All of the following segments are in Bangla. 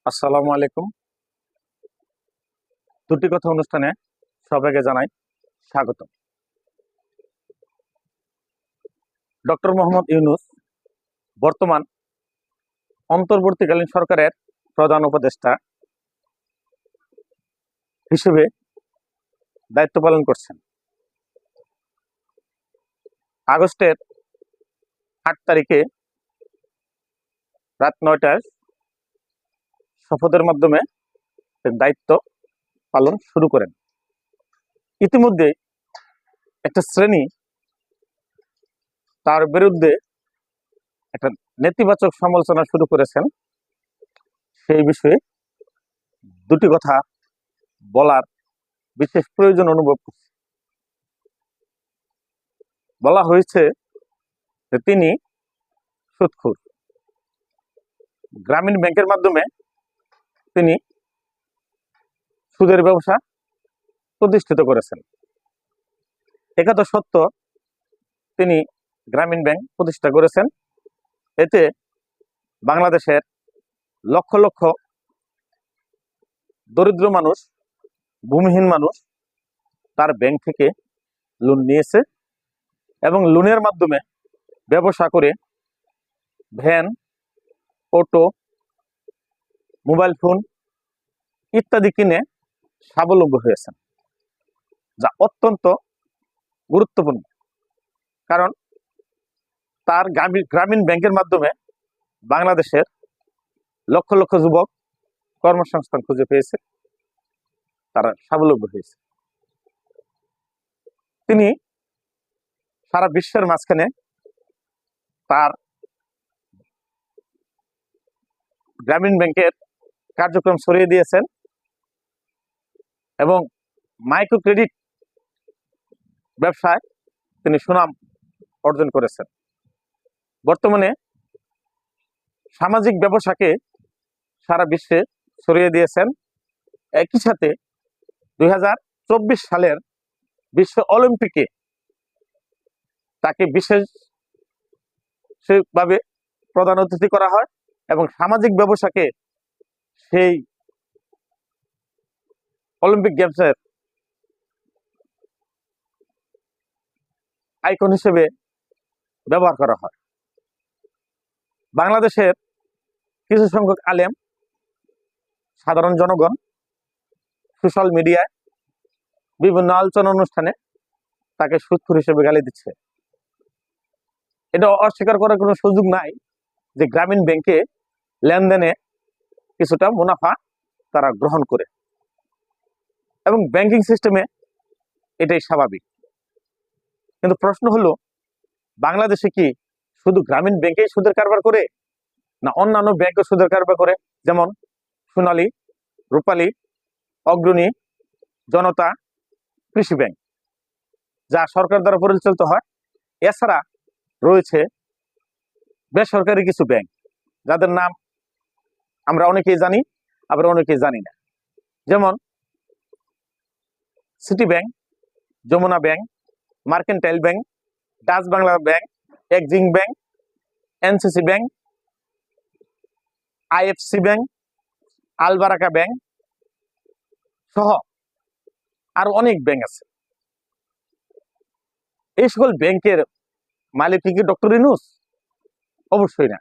আসসালামু আলাইকুম। দুটি কথা অনুষ্ঠানে সবাইকে জানাই স্বাগত। ডক্টর মোহাম্মদ ইউনূস বর্তমান অন্তর্বর্তীকালীন সরকারের প্রধান উপদেষ্টা হিসেবে দায়িত্ব পালন করছেন। আগস্টের ৮ তারিখে রাত ৯টায় শপথের মাধ্যমে দায়িত্ব পালন শুরু করেন। ইতিমধ্যে একটা শ্রেণী তার বিরুদ্ধে একটা নেতিবাচক সমালোচনা শুরু করেছেন। সেই বিষয়ে দুটি কথা বলার বিশেষ প্রয়োজন অনুভব করছি। বলা হয়েছে যে তিনি সুদখোর। গ্রামীণ ব্যাংকের মাধ্যমে তিনি সুদের ব্যবসা প্রতিষ্ঠিত করেছেন। একথা সত্য, তিনি গ্রামীণ ব্যাংক প্রতিষ্ঠা করেছেন। এতে বাংলাদেশের লক্ষ লক্ষ দরিদ্র মানুষ, ভূমিহীন মানুষ তার ব্যাংক থেকে লোন নিয়েছে এবং লোনের মাধ্যমে ব্যবসা করে ভ্যান, অটো, মোবাইল ফোন ইত্যাদি কিনে স্বাবলম্বী হয়েছেন, যা অত্যন্ত গুরুত্বপূর্ণ। কারণ তার গ্রামীণ ব্যাংকের মাধ্যমে বাংলাদেশের লক্ষ লক্ষ যুবক কর্মসংস্থান খুঁজে পেয়েছে, তারা স্বাবলম্বী হয়েছে। তিনি সারা বিশ্বের মাঝখানে তার গ্রামীণ ব্যাংকের কার্যক্রম ছড়িয়ে দিয়েছেন এবং মাইক্রো ক্রেডিট ব্যবসায় তিনি সুনাম অর্জন করেছেন। বর্তমানে সামাজিক ব্যবসাকে সারা বিশ্বে ছড়িয়ে দিয়েছেন। একই সাথে ২০২৪ সালের বিশ্ব অলিম্পিকে তাকে বিশেষভাবে প্রধান অতিথি করা হয় এবং সামাজিক ব্যবসাকে সেই অলিম্পিক গেমসের আইকন হিসেবে ব্যবহার করা হয়। বাংলাদেশের কিছু সংখ্যক আলেম, সাধারণ জনগণ সোশ্যাল মিডিয়ায় বিভিন্ন আলোচনা অনুষ্ঠানে তাকে সুদখোর হিসেবে গালি দিচ্ছে। এটা অস্বীকার করার কোনো সুযোগ নাই যে গ্রামীণ ব্যাংকে লেনদেনে কিছুটা মুনাফা তারা গ্রহণ করে এবং ব্যাংকিং সিস্টেমে এটাই স্বাভাবিক। কিন্তু প্রশ্ন হলো, বাংলাদেশে কি শুধু গ্রামীণ ব্যাংকেই সুদের কারবার করে, না অন্যান্য ব্যাংকও সুদের কারবার করে? যেমন সোনালী, রূপালী, অগ্রণী, জনতা, কৃষি ব্যাংক, যা সরকার দ্বারা পরিচালিত হয়। এছাড়া রয়েছে বেসরকারি কিছু ব্যাংক, যাদের নাম আমরা অনেকেই জানি, আবার অনেকেই জানি না। যেমন city bank, Jamuna bank, mercantile bank, Dutch Bangla bank, EXIM bank, NCC bank, IFC bank, Al Baraka bank সহ আরো অনেক ব্যাংক আছে। এই সকল ব্যাংকের মালিক কি ডক্টর ইউনূস? অবশ্যই না।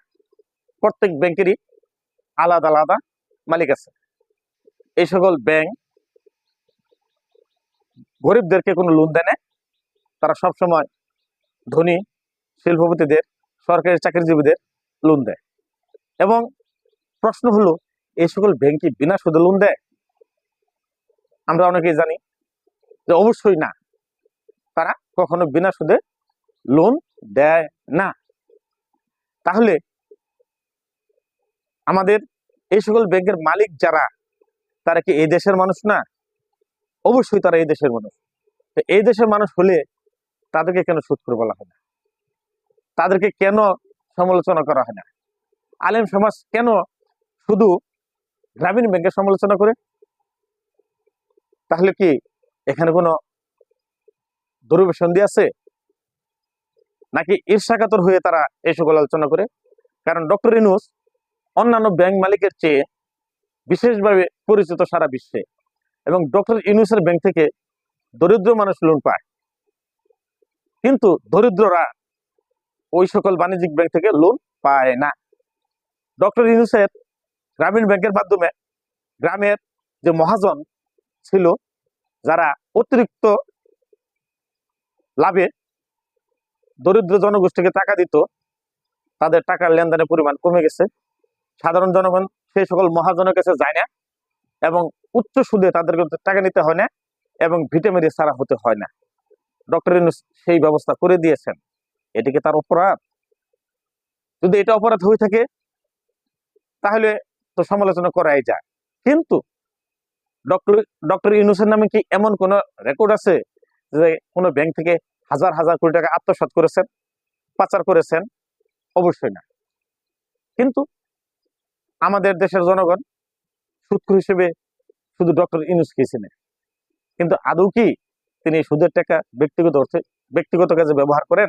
প্রত্যেক ব্যাংকেরই আলাদা আলাদা মালিক আছে। এই সকল ব্যাংক গরিবদেরকে কোনো লোন দেয় না, তারা সবসময় ধনী শিল্পপতিদের, সরকারি চাকরিজীবীদের লোন দেয়। এবং প্রশ্ন হলো, এই সকল ব্যাংক কি বিনা সুদে লোন দেয়? আমরা অনেকেই জানি যে অবশ্যই না, তারা কখনো বিনা সুদে লোন দেয় না। তাহলে আমাদের এই সকল ব্যাংকের মালিক যারা, তারা কি এই দেশের মানুষ না? অবশ্যই তারা এই দেশের মানুষ। এই দেশের মানুষ হলে তাদেরকে কেন সুদখোর বলা হয় না? তাদেরকে কেন সমালোচনা করা হয় না? আলেম সমাজ কেন শুধু গ্রামীণ ব্যাংকের সমালোচনা করে? তাহলে কি এখানে কোনো দুরভিসন্ধি আছে, নাকি ঈর্ষাকাতর হয়ে তারা এই সকল আলোচনা করে? কারণ ডক্টর ইউনূস অন্যান্য ব্যাংক মালিকের চেয়ে বিশেষভাবে পরিচিত সারা বিশ্বে, এবং ডক্টর ইউনূসের ব্যাংক থেকে দরিদ্র মানুষ লোন পায়, কিন্তু দরিদ্ররা ওই সকল বাণিজ্যিক ব্যাংক থেকে লোন পায় না। ডক্টর ইউনূসের গ্রামীণ ব্যাংকের মাধ্যমে গ্রামের যে মহাজন ছিল, যারা অতিরিক্ত লাভে দরিদ্র জনগোষ্ঠীকে টাকা দিত, তাদের টাকার লেনদেনের পরিমাণ কমে গেছে। সাধারণ জনগণ সেই সকল মহাজনের কাছে যায় না, এবং উচ্চ সুদে তাদের টাকা নিতে হয় না, এবং ভিটামিন ছাড়া হতে হয় না। ডক্টর ইউনূস সেই ব্যবস্থা করে দিয়েছেন। এটিকে তার অপরাধ? যদি এটা অপরাধ হয়ে থাকে তাহলে তো সমালোচনা করাই যায়। কিন্তু ডক্টর ইউনূসের নামে কি এমন কোন রেকর্ড আছে যে কোনো ব্যাংক থেকে হাজার হাজার কোটি টাকা আত্মসাৎ করেছেন, পাচার করেছেন? অবশ্যই না। কিন্তু আমাদের দেশের জনগণ সুদখোর হিসেবে শুধু ডক্টর ইউনূসকে চিনে, কিন্তু আদৌ কি তিনি সুদের টাকা ব্যক্তিগত কাজে ব্যবহার করেন?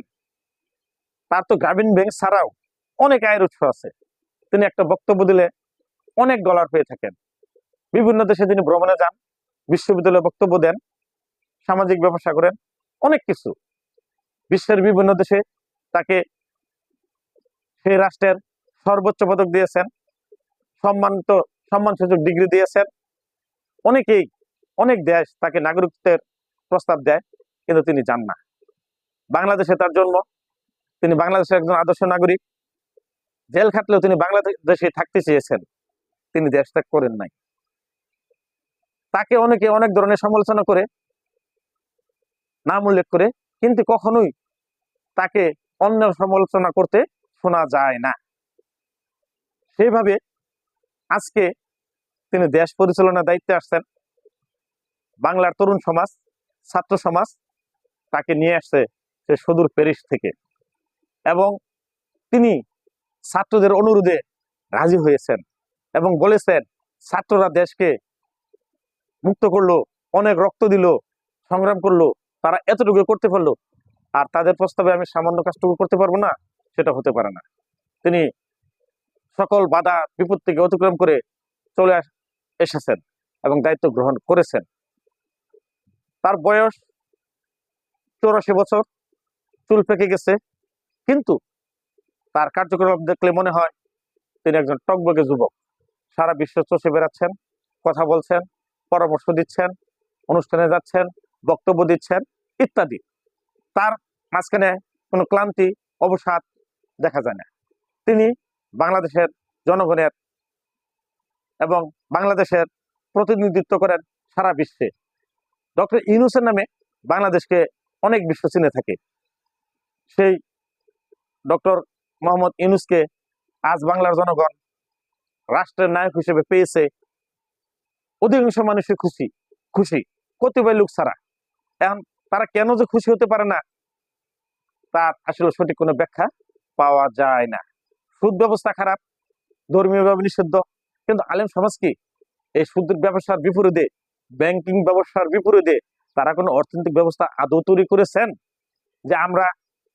তার তো গ্রামীণ ব্যাংক ছাড়াও অনেক আয়ের উৎস আছে। তিনি একটা বক্তব্য দিলে অনেক ডলার পেয়ে থাকেন। বিভিন্ন দেশে তিনি ভ্রমণে যান, বিশ্ববিদ্যালয়ে বক্তব্য দেন, সামাজিক ব্যবসা করেন, অনেক কিছু। বিশ্বের বিভিন্ন দেশে তাকে সেই রাষ্ট্রের সর্বোচ্চ পদক দিয়েছেন, সম্মানসূচক ডিগ্রি দিয়েছেন। অনেক দেশ তাকে নাগরিকত্বের প্রস্তাব দেয়, কিন্তু তিনি যান না। বাংলাদেশে তার জন্ম, তিনি বাংলাদেশের একজন আদর্শ নাগরিক। জেল খাটলেও তিনি বাংলাদেশে থাকতে চেয়েছেন, তিনি দেশ ত্যাগ করেন নাই। তাকে অনেকে অনেক ধরনের সমালোচনা করে, নাম উল্লেখ করে, কিন্তু কখনোই তাকে অন্য সমালোচনা করতে শোনা যায় না। সেইভাবে আজকে তিনি দেশ পরিচালনার দায়িত্বে আসছেন। বাংলার তরুণ সমাজ, ছাত্র সমাজ তাকে নিয়ে আসছে সে সুদূর প্যারিস থেকে, এবং তিনি ছাত্রদের অনুরোধে রাজি হয়েছেন এবং বলেছেন ছাত্ররা দেশকে মুক্ত করলো, অনেক রক্ত দিল, সংগ্রাম করলো, তারা এতটুকু করতে পারলো, আর তাদের প্রস্তাবে আমি সামান্য কাজটুকু করতে পারবো না, সেটা হতে পারে না। তিনি সকল বাধা বিপত্তিকে অতিক্রম করে চলে এসেছেন এবং দায়িত্ব গ্রহণ করেছেন। তার বয়স 84 বছর, চুল পেকে গেছে, কিন্তু তার কার্যক্রম দেখলে মনে হয় তিনি একজন টকবগে যুবক। সারা বিশ্ব চষে বেড়াচ্ছেন, কথা বলছেন, পরামর্শ দিচ্ছেন, অনুষ্ঠানে যাচ্ছেন, বক্তব্য দিচ্ছেন ইত্যাদি। তার মাঝখানে কোনো ক্লান্তি, অবসাদ দেখা যায় না। তিনি বাংলাদেশের জনগণের এবং বাংলাদেশের প্রতিনিধিত্ব করেন সারা বিশ্বে। ডক্টর ইউনূসের নামে বাংলাদেশকে অনেক বিশ্ব চিনে থাকে। সেই ডক্টর মোহাম্মদ ইউনূসকে আজ বাংলার জনগণ রাষ্ট্রের নায়ক হিসেবে পেয়েছে। অধিকাংশ মানুষই খুশি, কতিপয় লোক ছাড়া। এখন তারা কেন যে খুশি হতে পারে না, তার আসলে সঠিক কোনো ব্যাখ্যা পাওয়া যায় না। সুদ ব্যবস্থা খারাপ, ধর্মীয়ভাবে নিষিদ্ধ, কিন্তু আলেম সমাজ কি এই সুদ ব্যবসার বিপরীতে, ব্যাংকিং ব্যবসার বিপরীতে তারা কোনো অর্থনৈতিক ব্যবস্থা আদৌ তৈরি করেছেন যে আমরা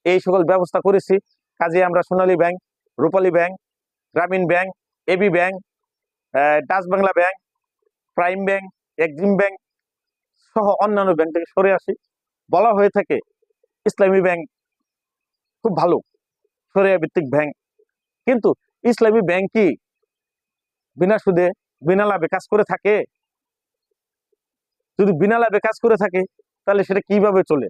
এই সকল ব্যবস্থা করেছি, কাজে আমরা Sonali bank, Rupali bank, Grameen bank, AB bank, Dutch Bangla bank, prime bank, EXIM bank সহ অন্যান্য ব্যাংক থেকে সরে আসি? বলা হয়ে থাকে ইসলামী ব্যাংক খুব ভালো, শরিয়া ভিত্তিক ব্যাংক, কিন্তু ইসলামী ব্যাংক কি বিনা সুদে বিনা লাভে কাজ করে থাকে? যদি বিনা লাভে কাজ করে থাকে তাহলে সেটা কিভাবে চলে,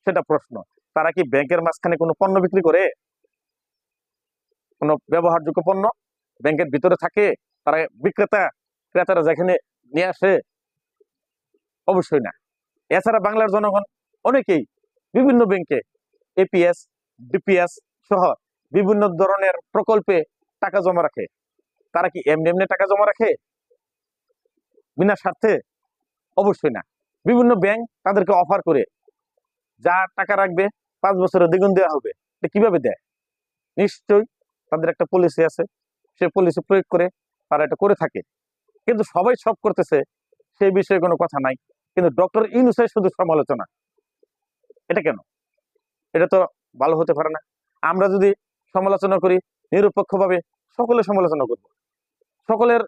সেটা প্রশ্ন। তারা কি ব্যাংকের মাঝখানে কোনো পণ্য বিক্রি করে? কোনো ব্যবহারযোগ্য পণ্য ব্যাংকের ভিতরে থাকে? তারা বিক্রেতা, ক্রেতারা যেখানে নিয়ে আসে? অবশ্যই না। এছাড়া বাংলার জনগণ অনেকেই বিভিন্ন ব্যাংকে এপিএস, ডিপিএস সহ বিভিন্ন ধরনের প্রকল্পে টাকা জমা রাখে। তারা কি এমনি এমনি টাকা জমা রাখে বিনা স্বার্থে? অবশ্যই না। বিভিন্ন ব্যাংক তাদেরকে অফার করে, যা টাকা রাখবে 5 বছরের দ্বিগুণ দেওয়া হবে। এটা কিভাবে দেয়? নিশ্চয়ই তাদের একটা পলিসি আছে, সেই পলিসি প্রয়োগ করে তারা এটা করে থাকে। কিন্তু সবাই সব করতেছে, সেই বিষয়ে কোনো কথা নাই, কিন্তু ডক্টর ইউনূসের শুধু সমালোচনা। এটা কেন? এটা তো ভালো হতে পারে না। আমরা যদি সমালোচনা করি নিরপেক্ষভাবে, সকলের সমালোচনা করব, সকলের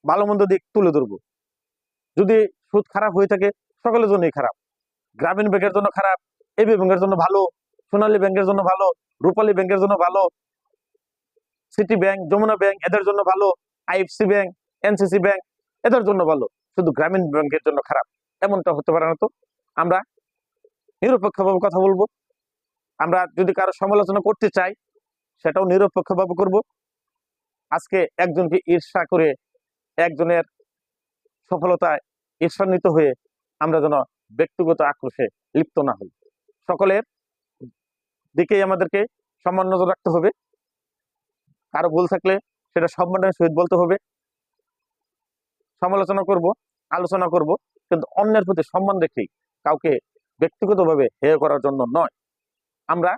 ভালো মন্দ দিক তুলে ধরবো। যদি সুদ খারাপ হয়ে থাকে সকলের জন্যই খারাপ, গ্রামীণ ব্যাংকের জন্য খারাপ, এবি ব্যাংকের জন্য ভালো, সোনালী ব্যাংকের জন্য ভালো, রূপালী ব্যাংকের জন্য ভালো, সিটি ব্যাংক, যমুনা ব্যাংক এদের জন্য ভালো, আইএফসি ব্যাংক, এনসিসি ব্যাংক এদের জন্য ভালো, শুধু গ্রামীণ ব্যাংকের জন্য খারাপ এমনটা হতে পারে না। তো আমরা নিরপেক্ষভাবে কথা বলবো। আমরা যদি কারো সমালোচনা করতে চাই সেটাও নিরপেক্ষভাবে করব। আজকে একজনকে ঈর্ষা করে, একজনের সফলতায় ঈর্ষান্বিত হয়ে আমরা যেন ব্যক্তিগত আক্রোশে লিপ্ত না হই। সকলের দিকেই আমাদেরকে সম্মান নজর রাখতে হবে। কারো ভুল থাকলে সেটা সম্মানের সহিত বলতে হবে। সমালোচনা করব, আলোচনা করব, কিন্তু অন্যের প্রতি সম্মান রেখেই, কাউকে ব্যক্তিগতভাবে হেয় করার জন্য নয়। আমরা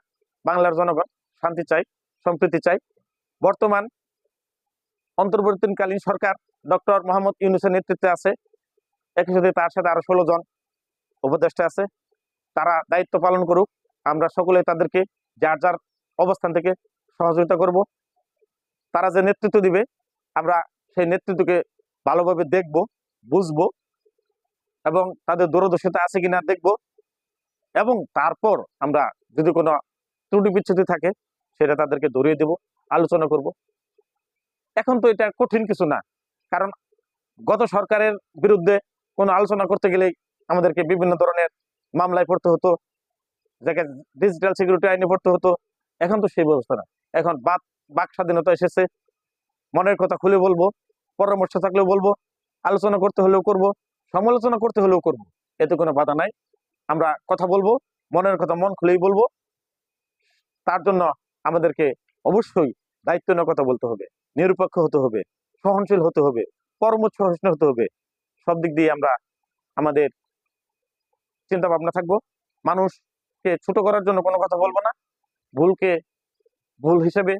বাংলার জনগণ শান্তি চাই, সম্প্রীতি চাই। বর্তমান অন্তর্বর্তীকালীন সরকার ডক্টর মোহাম্মদ ইউনূসের নেতৃত্বে আছে, একই সাথে তার সাথে আরো 16 জন উপদেষ্টা আছে। তারা দায়িত্ব পালন করুক, আমরা সকলে তাদেরকে যার যার অবস্থান থেকে সহযোগিতা করব। তারা যে নেতৃত্ব দিবে আমরা সেই নেতৃত্বকে ভালোভাবে দেখব, বুঝবো এবং তাদের দূরদর্শিতা আছে কিনা দেখব, এবং তারপর আমরা যদি কোনো ত্রুটি বিচ্ছুতি থাকে সেটা তাদেরকে ধরিয়ে দেব, আলোচনা করব। এখন তো এটা কঠিন কিছু না, কারণ গত সরকারের বিরুদ্ধে কোনো আলোচনা করতে গেলেই আমাদেরকে বিভিন্ন ধরনের মামলায় পড়তে হতো, যাকে ডিজিটাল সিকিউরিটি আইনে পড়তে হতো। এখন তো সেই ব্যবস্থা না, এখন বাক স্বাধীনতা এসেছে। মনের কথা খুলে বলবো, পরামর্শ থাকলেও বলবো, আলোচনা করতে হলেও করব, সমালোচনা করতে হলেও করব, এতে কোনো বাধা নাই। আমরা কথা বলবো, মনের কথা মন খুলেই বলবো। তার জন্য আমাদেরকে অবশ্যই দায়িত্ব নিয়ে কথা বলতে হবে, নিরপেক্ষ হতে হবে, সহনশীল হতে হবে, পরমোচ্চ সহিষ্ণু হতে হবে। সব দিক দিয়ে আমরা আমাদের চিন্তা ভাবনা থাকবো। মানুষকে ছোট করার জন্য কোনো কথা বলবো না, ভুলকে ভুল হিসেবে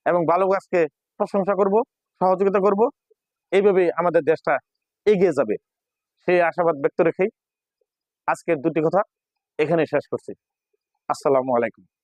এবং ভালো কাজকে প্রশংসা করব, সহযোগিতা করব। এইভাবে আমাদের দেশটা এগিয়ে যাবে, সেই আশাবাদ ব্যক্ত রেখেই আজকের দুটি কথা এখানে শেষ করছি। আসসালামু আলাইকুম।